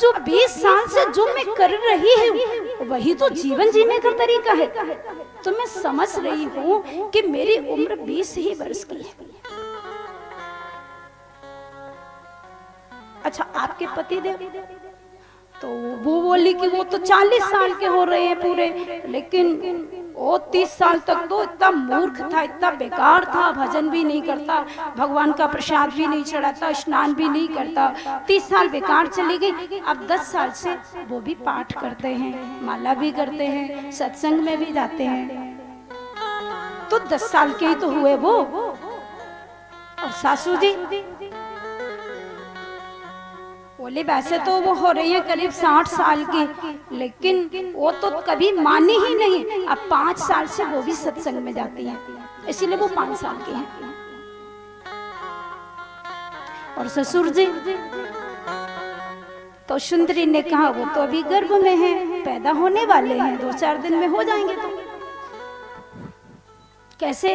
जो 20 साल से जो मैं कर रही हूँ वही तो जीवन जीने का तरीका है। तो मैं समझ रही हूँ कि मेरी उम्र 20 ही वर्ष की है। अच्छा, आपके पति देव? तो वो बोली कि वो तो 40 साल के हो रहे हैं पूरे, लेकिन वो 30 साल तक तो इतना मूर्ख था, इतना बेकार था, भजन भी नहीं करता, भगवान का प्रसाद भी नहीं चढ़ाता, स्नान भी नहीं करता। 30 साल बेकार चली गई। अब 10 साल से वो भी पाठ करते हैं, माला भी करते हैं, सत्संग में भी जाते हैं। तो 10 साल के ही तो हुए वो। और सासू जी बोले वैसे तो वो हो रही है करीब 60 साल की, लेकिन वो तो कभी मानी ही नहीं। अब 5 साल से वो भी सत्संग में जाती हैं, इसीलिए वो 5 साल की हैं। और ससुर जी तो सुंदरी ने कहा वो तो अभी गर्भ में है, पैदा होने वाले हैं, 2-4 दिन में हो जाएंगे। तो कैसे?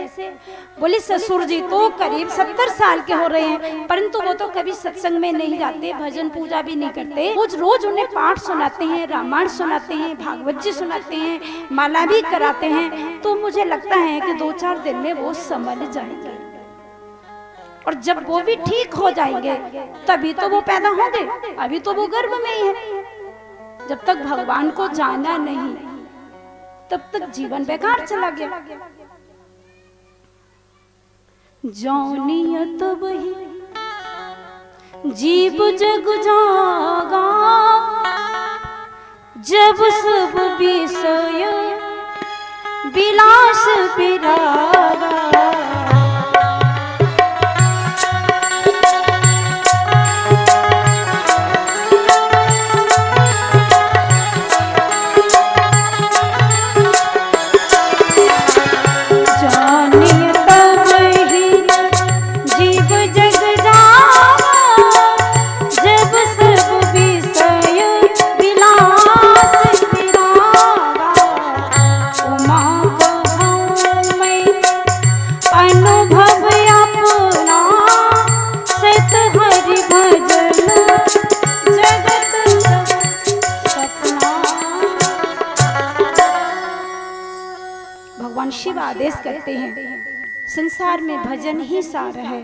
बोली ससुर जी तो करीब 70 साल के हो रहे हैं, परंतु वो तो कभी सत्संग में नहीं जाते, भजन पूजा भी नहीं करते। रोज रोज उन्हें पाठ सुनाते हैं, रामायण सुनाते हैं, भागवत जी सुनाते हैं, माला भी कराते हैं। तो मुझे लगता है कि 2-4 दिन में वो संभल जाएंगे, और जब वो भी ठीक हो जाएंगे तभी तो वो पैदा होंगे, अभी तो वो गर्भ में ही है। जब तक भगवान को जाना नहीं तब तक जीवन बेकार चला गया। जानियत वही जीव जग जागा, जब सब विषय विलास विरागा। शिव आदेश करते हैं संसार में भजन ही सार है,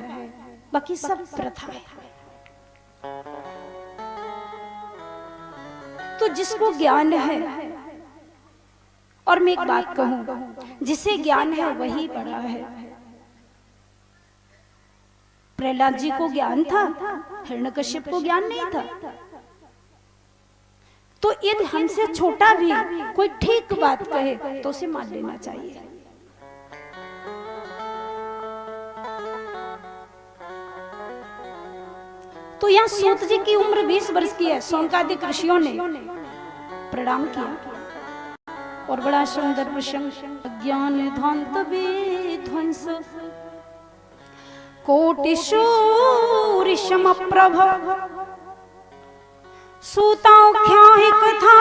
बाकी सब प्रथा है। तो जिसको ज्ञान है, और मैं एक बात कहूं, जिसे ज्ञान है वही बड़ा है। प्रहलाद जी को ज्ञान था, हिरण्यकश्यप को ज्ञान नहीं था। तो यदि हमसे छोटा भी कोई ठीक बात कहे तो उसे मान लेना चाहिए। तो यहाँ सूत जी की उम्र 20 वर्ष की है। शौनकादिक ऋषियों ने प्रणाम किया और बड़ा सुंदर प्रसंग। ज्ञान ध्वंत विध्वंस कोटि सूर्य समप्रभ, सूताख्याहि कथा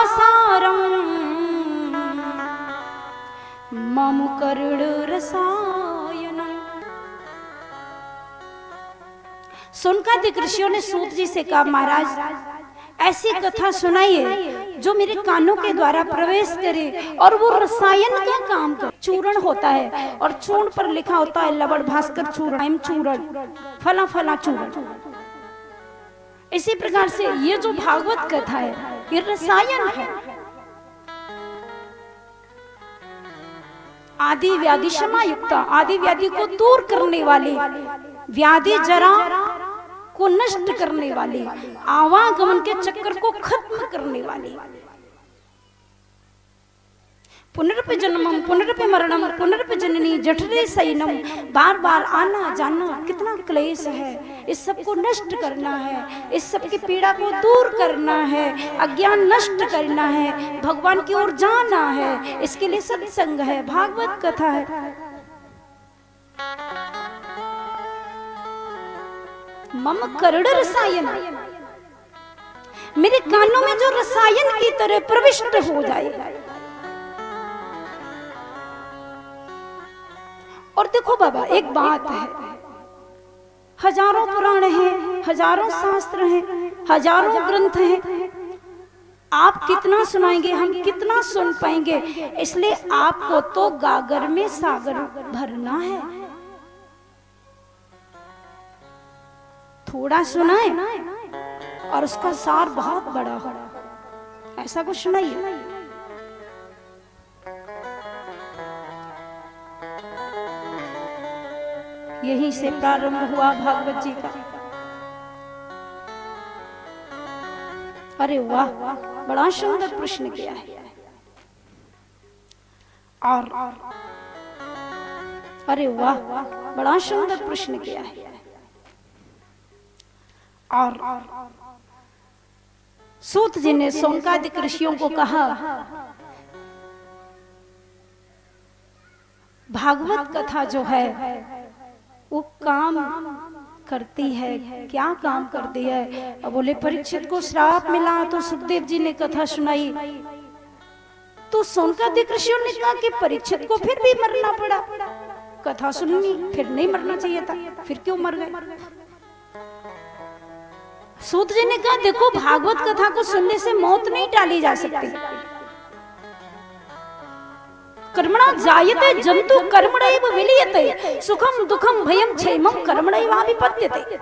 सारम, मम करुण रसायन। शौनकादिक ऋषियों ने सूत जी से कहा, महाराज ऐसी कथा सुनाइए जो मेरे कानों के द्वारा प्रवेश करे और वो रसायन का काम करे। चूर्ण होता है और चूर्ण पर लिखा होता है लवण भास्कर चूर्ण, चूर्ण फला फला चूर्ण। इसी प्रकार से ये जो भागवत कथा है ये रसायन है। आदि व्याधि समायुक्ता, आदि व्याधि को दूर करने वाली, व्याधि जरा को नष्ट करने वाली, आवागमन के चक्कर को खत्म करने वाली। पुनरपि जन्मम पुनरपि मरणम पुनरपि जननी जठरे शयनम, बार बार आना जाना कितना क्लेश है। इस सब को नष्ट करना है, इस सब की पीड़ा को दूर करना है, अज्ञान नष्ट करना है, भगवान की ओर जाना है। इसके लिए सत्संग है, भागवत कथा है। मम करुण रसायन, मेरे कानों में जो रसायन की तरह प्रविष्ट हो जाए। और देखो बाबा एक बात है, हजारों पुराण हैं, हजारों शास्त्र हैं, हजारों ग्रंथ हैं। आप कितना सुनाएंगे, हम कितना सुन पाएंगे। इसलिए आपको तो गागर में सागर भरना है। थोड़ा सुनाए और उसका सार बहुत बड़ा हो, ऐसा कुछ सुनाइए। यहीं से प्रारंभ हुआ भागवत जी का। अरे वाह, बड़ा सुंदर प्रश्न किया है। और अरे वाह, बड़ा सुंदर प्रश्न किया है। और सूत जी ने शौनकादिक ऋषियों को कहा, भागवत कथा जो है वो काम करती है। क्या काम करती है? अब बोले परीक्षित को श्राप मिला तो सुखदेव जी ने कथा सुनाई, तो शौनकादिक ऋषियों ने कहा कि परीक्षित को फिर भी मरना पड़ा, कथा सुननी, फिर नहीं मरना चाहिए था, फिर क्यों मर गए? सूत जी ने कहा देखो, भागवत कथा को सुनने से मौत नहीं टाली जा सकती। कर्मणा जायते जंतु कर्मणैव विलीयते, सुखम दुखम भयम क्षेमम कर्मणैवाभिपद्यते।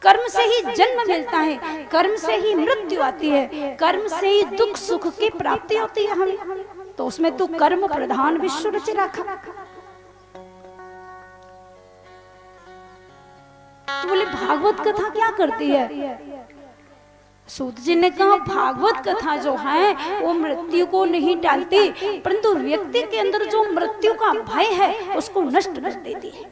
कर्म से ही जन्म मिलता है, कर्म से ही मृत्यु आती है, कर्म से ही दुख सुख की प्राप्ति होती है हमें। तो उसमें तू कर्म प्रधान विश्व रच रखा। तो बोले भागवत कथा क्या करती है? सूत जी ने कहा भागवत कथा जो है वो मृत्यु को नहीं टालती, परंतु व्यक्ति के अंदर जो मृत्यु का भय है उसको नष्ट कर देती है।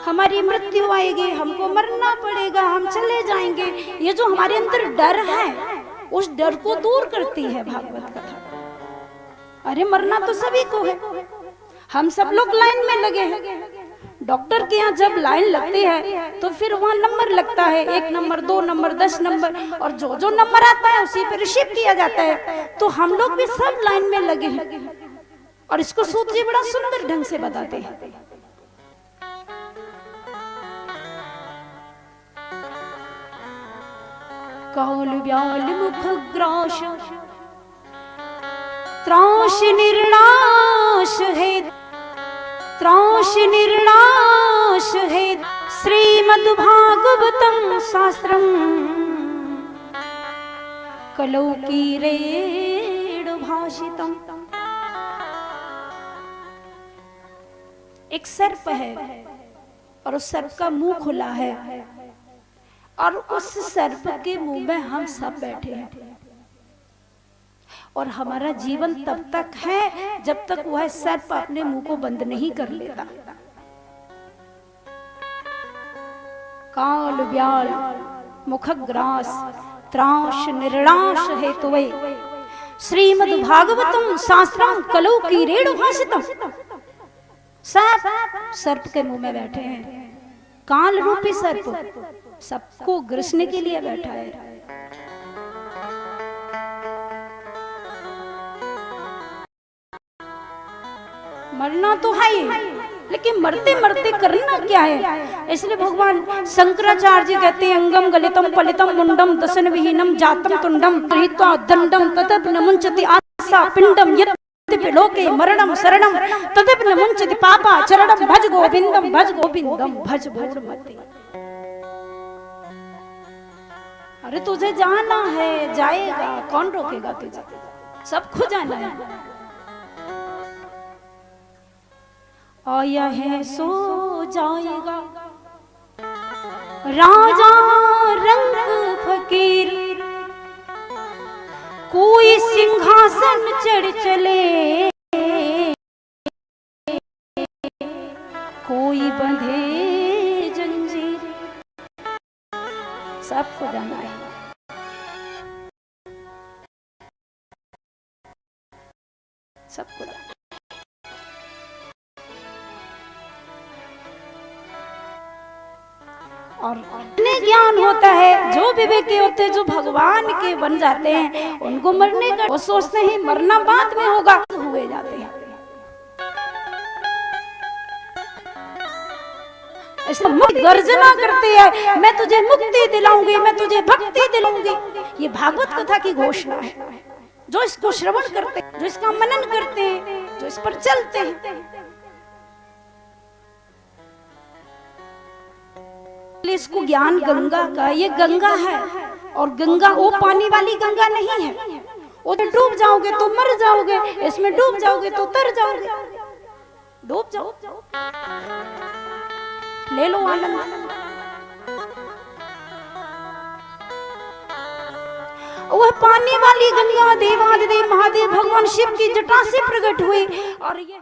हमारी मृत्यु आएगी, हमको मरना पड़ेगा, हम चले जाएंगे, ये जो हमारे अंदर डर है उस डर को दूर करती है भागवत कथा। अरे मरना तो सभी को है, हम सब लोग लाइन में लगे हैं। डॉक्टर के यहाँ जब लाइन लगती है तो फिर वहाँ नंबर लगता है, 1 नंबर, 2 नंबर, 10 नंबर, और जो जो नंबर आता है उसी पे रिसीव किया जाता है। तो हम लोग भी सब लाइन में लगे हैं, और इसको सूत जी बड़ा सुंदर ढंग से बताते हैं। काल व्याल मुख ग्रास त्रास निर्नाश है, त्रास निर्नाश है, श्रीमद्भागवतम शास्त्रम कलौकीरेण भाषितम। एक सर्प है और उस सर्प का मुंह खुला है, और उस सर्प के मुंह में हम सब बैठे हैं, और हमारा जीवन तब तक है जब तक वह सर्प अपने मुंह को बंद नहीं कर लेता। काल व्याल मुखग्रास त्रास निर्नाश हेतुवे श्रीमद् भागवतम शास्त्रम कलौकीरेण भाषितम। सर्प के मुंह में बैठे हैं, काल रूपी सर्प सबको ग्रसने के लिए बैठा है। मरना तो है ही, लेकिन मरते मरते करना क्या है? इसलिए भगवान शंकराचार्य जी कहते हैं, अंगम गलितम पलितम मुंडम दशन विहीनम जातम तुंडम गृहीत्वा दंडम ततप न मुंचति आसा पिंडम यद्यपि लोके मरणम शरणम ततप न मुंचति पापा चरणम भज गोविंदम भज भूर्मति। अरे तुझे जाना है, जाएगा, कौन रोकेगा तुझे? सबको जाना है। आया है सो जाएगा, राजा रंग फकीर, कोई सिंहासन चढ़ चले, कोई बंधे जंजीर। सबको जाना है। सबको जाना है। और इतने ज्ञान होता है, जो विवेकी होते हैं, जो भगवान के बन जाते हैं, उनको मरने का वो सोचते हैं मरना बाद में होगा, हुए जाते हैं। इसलिए गर्जना करते हैं, मैं तुझे मुक्ति दिलाऊंगी, मैं तुझे भक्ति दिलाऊंगी। ये भागवत कथा की घोषणा है। जो इसको श्रवण करते हैं, जो इसका मनन करते हैं, जो इस पर चलते हैं, इसको ज्ञान गंगा का, ये गंगा है। और गंगा वो पानी वाली गंगा नहीं है, वो तो डूब जाओगे तो मर जाओगे, इसमें डूब जाओगे तो तर जाओगे। डूब जाओ, ले लो आनंद। वह पानी वाली गंगा देवाधिदेव महादेव भगवान शिव की जटा से प्रकट हुई और यह